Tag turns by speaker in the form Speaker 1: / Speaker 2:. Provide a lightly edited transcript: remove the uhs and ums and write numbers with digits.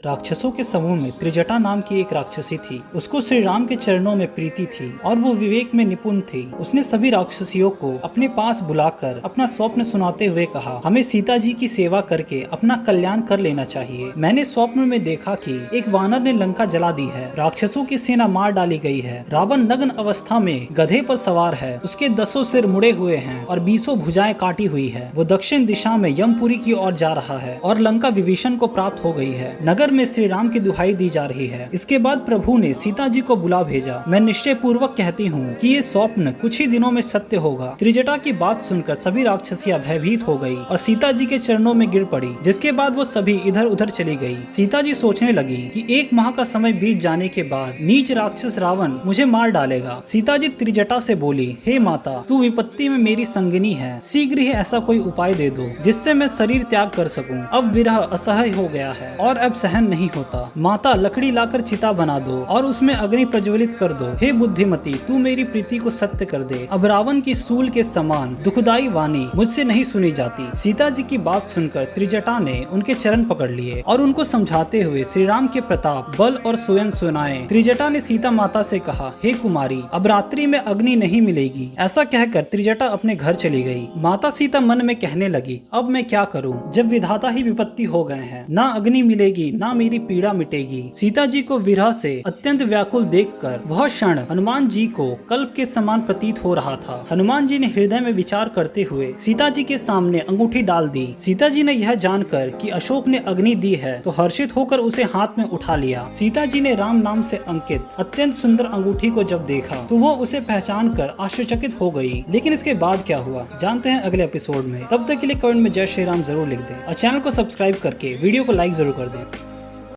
Speaker 1: राक्षसों के समूह में त्रिजटा नाम की एक राक्षसी थी। उसको श्री राम के चरणों में प्रीति थी और वो विवेक में निपुण थी। उसने सभी राक्षसियों को अपने पास बुलाकर अपना स्वप्न सुनाते हुए कहा, हमें सीता जी की सेवा करके अपना कल्याण कर लेना चाहिए। मैंने स्वप्न में देखा कि एक वानर ने लंका जला दी है, राक्षसों की सेना मार डाली गई है। रावण नग्न अवस्था में गधे पर सवार है, उसके 10 सिर मुड़े हुए हैं और 20 भुजाएं काटी हुई है। वो दक्षिण दिशा में यमपुरी की ओर जा रहा है और लंका विभीषण को प्राप्त हो गई है। नगर में श्री राम की दुहाई दी जा रही है। इसके बाद प्रभु ने सीता जी को बुला भेजा। मैं निश्चय पूर्वक कहती हूँ कि ये स्वप्न कुछ ही दिनों में सत्य होगा। त्रिजटा की बात सुनकर सभी राक्षसियां भयभीत हो गई और सीता जी के चरणों में गिर पड़ी, जिसके बाद वो सभी इधर उधर चली गई। सीता जी सोचने लगी कि 1 माह का समय बीत जाने के बाद नीच राक्षस रावण मुझे मार डालेगा। सीता जी त्रिजटा से बोली, हे माता, तू विपत्ति में मेरी संगिनी है, शीघ्र ही ऐसा कोई उपाय दे दो जिससे मैं शरीर त्याग कर सकूं। अब विरह असह्य हो गया है और अब सहन नहीं होता। माता, लकड़ी लाकर चिता बना दो और उसमें अग्नि प्रज्वलित कर दो। हे बुद्धिमती, तू मेरी प्रीति को सत्य कर दे। अब रावण की सूल के समान दुखदाई वाणी मुझसे नहीं सुनी जाती। सीता जी की बात सुनकर त्रिजटा ने उनके चरण पकड़ लिए और उनको समझाते हुए श्री राम के प्रताप, बल और सुयन सुनाए। त्रिजटा ने सीता माता से कहा, हे कुमारी, अब रात्रि में अग्नि नहीं मिलेगी। ऐसा कहकर त्रिजटा अपने घर चली गई। माता सीता मन में कहने लगी, अब मैं क्या करूं, जब विधाता ही विपत्ति हो गए हैं। ना अग्नि मिलेगी, ना मेरी पीड़ा मिटेगी। सीता जी को विरह से अत्यंत व्याकुल देखकर वह क्षण हनुमान जी को कल्प के समान प्रतीत हो रहा था। हनुमान जी ने हृदय में विचार करते हुए सीता जी के सामने अंगूठी डाल दी। सीता जी ने यह जानकर कि अशोक ने अग्नि दी है तो हर्षित होकर उसे हाथ में उठा लिया। सीता जी ने राम नाम से अंकित अत्यंत सुंदर अंगूठी को जब देखा तो वो उसे पहचान कर आश्चर्यचकित हो गई। लेकिन इसके बाद क्या हुआ जानते हैं अगले एपिसोड में। तब तक के लिए कमेंट में जय श्री राम जरूर लिख दें और चैनल को सब्सक्राइब करके वीडियो को लाइक जरूर कर दें।